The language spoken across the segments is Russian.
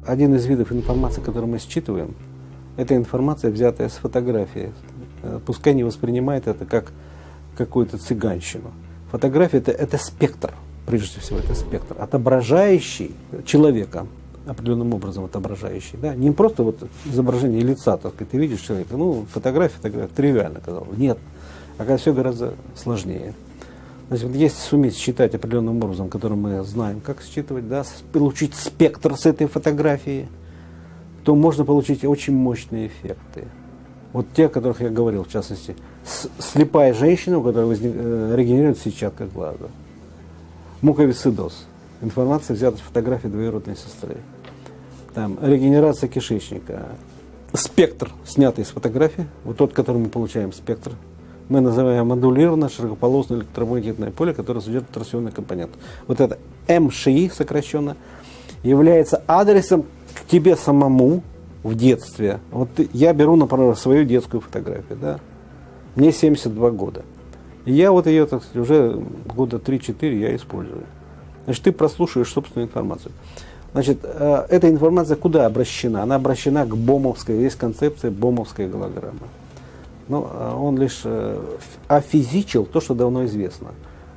Один из видов информации, который мы считываем, это информация, взятая с фотографии. Пускай не воспринимает это как какую-то цыганщину. Фотография это спектр, прежде всего, это спектр, отображающий человека, определенным образом отображающий. Да? Не просто вот изображение лица, так сказать, ты видишь человека, ну, фотография, тривиально, казалось. Нет, а все гораздо сложнее. Значит, вот если суметь считать определенным образом, который мы знаем, как считывать, да, получить спектр с этой фотографии, то можно получить очень мощные эффекты. Вот те, о которых я говорил, в частности, слепая женщина, у которой регенерирует сетчатка глаза, муковисцидоз, информация взята с фотографии двоюродной сестры, там, регенерация кишечника, спектр, снятый с фотографии, вот тот, который мы получаем, спектр, мы называем модулированное широкополосное электромагнитное поле, которое содержит торсионный компонент. Вот это МШИ сокращенно является адресом к тебе самому в детстве. Вот я беру, например, свою детскую фотографию, да? Мне 72 года. И я вот ее, так сказать, уже года 3-4 я использую. Значит, ты прослушиваешь собственную информацию. Значит, эта информация куда обращена? Она обращена к бомовской, есть концепция бомовской голограммы. Но он лишь офизичил то, что давно известно.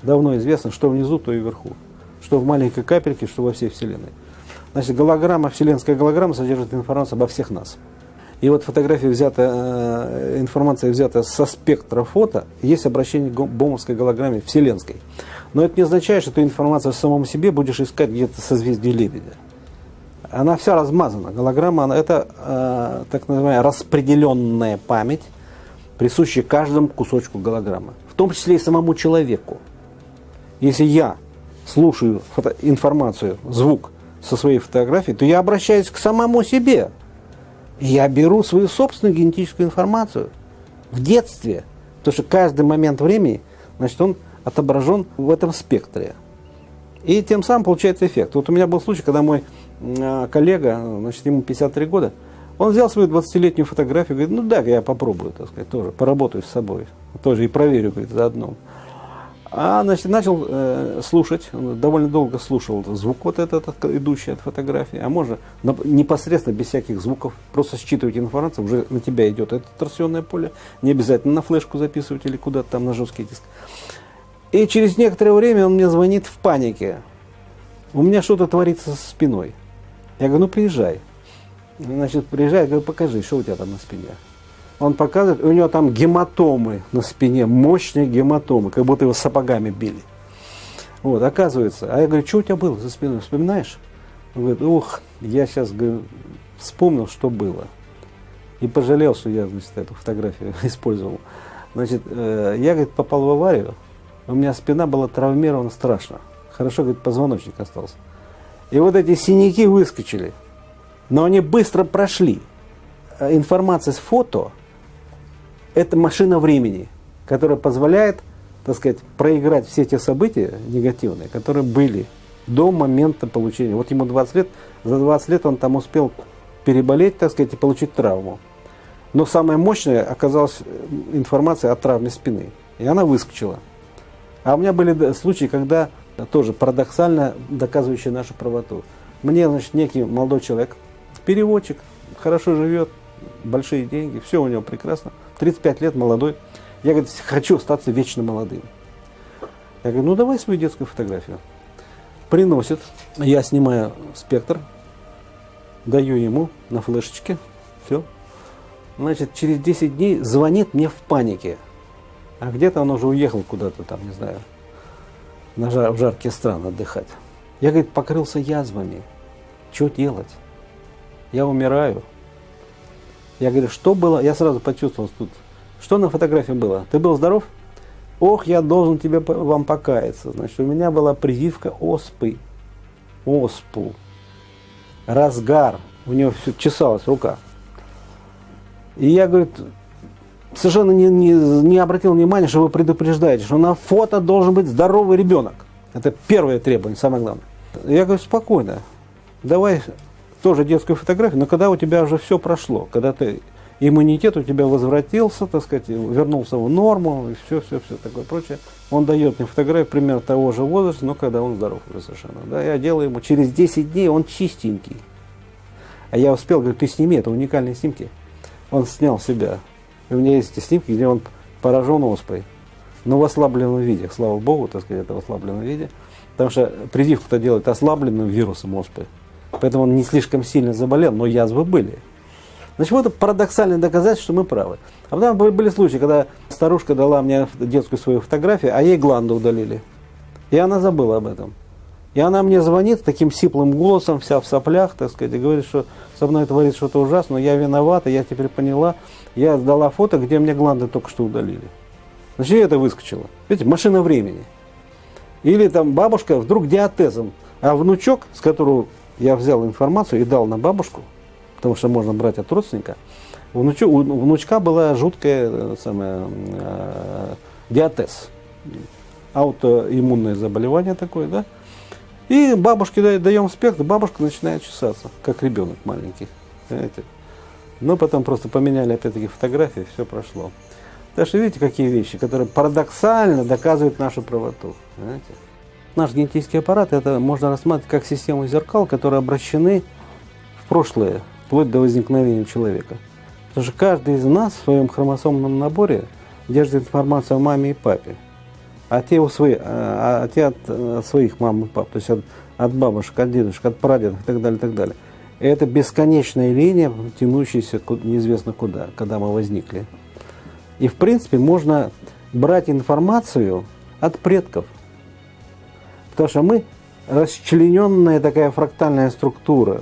Давно известно, что внизу, то и вверху. Что в маленькой капельке, что во всей Вселенной. Значит, голограмма, вселенская голограмма содержит информацию обо всех нас. И вот фотография взята, информация взята со спектра фото, есть обращение к бомовской голограмме вселенской. Но это не означает, что ты информацию о самом себе будешь искать где-то в созвездии Лебедя. Она вся размазана. Голограмма, это так называемая распределенная память, присущая каждому кусочку голограммы. В том числе и самому человеку. Если я слушаю информацию, звук со своей фотографии, то я обращаюсь к самому себе. Я беру свою собственную генетическую информацию в детстве, потому что каждый момент времени, значит, он отображен в этом спектре. И тем самым получается эффект. Вот у меня был случай, когда мой коллега, значит, ему 53 года, он взял свою 20-летнюю фотографию и говорит, ну да, я попробую, так сказать, тоже поработаю с собой, тоже и проверю, говорит, заодно. А, значит, начал слушать, он довольно долго слушал звук вот этот, идущий от фотографии, а можно непосредственно без всяких звуков просто считывать информацию, уже на тебя идет это торсионное поле, не обязательно на флешку записывать или куда-то там на жесткий диск. И через некоторое время он мне звонит в панике, у меня что-то творится со спиной. Я говорю, ну приезжай. Значит, приезжай, говорю, покажи, что у тебя там на спине. Он показывает, у него там гематомы на спине, мощные гематомы, как будто его сапогами били. Вот, оказывается. А я говорю, что у тебя было за спиной, вспоминаешь? Он говорит, ух, я сейчас, говорю, вспомнил, что было. И пожалел, что я, значит, эту фотографию использовал. Значит, я, говорит, попал в аварию, у меня спина была травмирована страшно. Хорошо, говорит, позвоночник остался. И вот эти синяки выскочили, но они быстро прошли. Информация с фото – это машина времени, которая позволяет, так сказать, проиграть все те события негативные, которые были до момента получения. Вот ему 20 лет, за 20 лет он там успел переболеть, так сказать, и получить травму. Но самая мощная оказалась информация о травме спины, и она выскочила. А у меня были случаи, когда, тоже парадоксально доказывающие нашу правоту, мне, значит, некий молодой человек, переводчик, хорошо живет, большие деньги, все у него прекрасно, 35 лет, молодой. Я, говорит, хочу остаться вечно молодым. Я говорю, ну давай свою детскую фотографию. Приносит, я снимаю спектр, даю ему на флешечке, все. Значит, через 10 дней звонит мне в панике. А где-то он уже уехал куда-то там, не знаю, в жаркие страны отдыхать. Я, говорит, покрылся язвами. Что делать? Я умираю. Я говорю, что было? Я сразу почувствовал тут. Что на фотографии было? Ты был здоров? Ох, я должен вам покаяться. Значит, у меня была прививка оспы. Оспу. Разгар. У него все чесалась рука. И я, говорит, совершенно не обратил внимания, что вы предупреждаете, что на фото должен быть здоровый ребенок. Это первое требование, самое главное. Я говорю, спокойно. Давай тоже детскую фотографию, но когда у тебя уже все прошло, когда ты иммунитет у тебя возвратился, так сказать, вернулся в норму, и все такое прочее, он дает мне фотографию примерно того же возраста, но когда он здоров уже совершенно. Да, я делаю ему через 10 дней, он чистенький. А я успел, говорю, ты сними, это уникальные снимки. Он снял себя. И у меня есть эти снимки, где он поражен оспой. Но в ослабленном виде, слава богу, так сказать, это в ослабленном виде. Потому что прививку-то делают ослабленным вирусом оспы. Поэтому он не слишком сильно заболел, но язвы были. Значит, вот это парадоксальное доказательство, что мы правы. А потом были случаи, когда старушка дала мне детскую свою фотографию, а ей гланды удалили. И она забыла об этом. И она мне звонит таким сиплым голосом, вся в соплях, так сказать, и говорит, что со мной творит что-то ужасное, я виновата, я теперь поняла. Я сдала фото, где мне гланды только что удалили. Значит, это выскочило. Видите, машина времени. Или там бабушка вдруг диатезом, а внучок, с которого я взял информацию и дал на бабушку, потому что можно брать от родственника, у внучка была жуткая диатез. Аутоиммунное заболевание такое, да? И бабушке даем спектр, бабушка начинает чесаться, как ребенок маленький. Понимаете? Но потом просто поменяли опять-таки фотографии, все прошло. Так что видите, какие вещи, которые парадоксально доказывают нашу правоту. Понимаете? Наш генетический аппарат, это можно рассматривать как систему зеркал, которые обращены в прошлое, вплоть до возникновения человека. Потому что каждый из нас в своем хромосомном наборе держит информацию о маме и папе. А те от своих мам и пап, то есть от бабушек, от дедушек, от прадедов и так далее, и так далее. И это бесконечная линия, тянущаяся неизвестно куда, когда мы возникли. И в принципе можно брать информацию от предков. Потому что мы расчлененная такая фрактальная структура.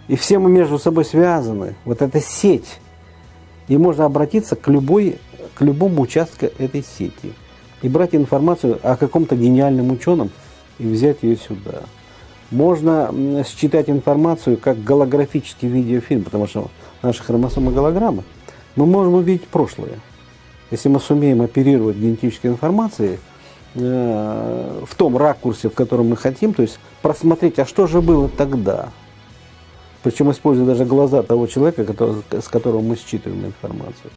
И все мы между собой связаны. Вот эта сеть. И можно обратиться к любому участку этой сети. И брать информацию о каком-то гениальном ученом и взять ее сюда. Можно считать информацию как голографический видеофильм, потому что наши хромосомы голограммы. Мы можем увидеть прошлое. Если мы сумеем оперировать генетической информацией в том ракурсе, в котором мы хотим, то есть просмотреть, а что же было тогда. Причем используя даже глаза того человека, с которого мы считываем информацию.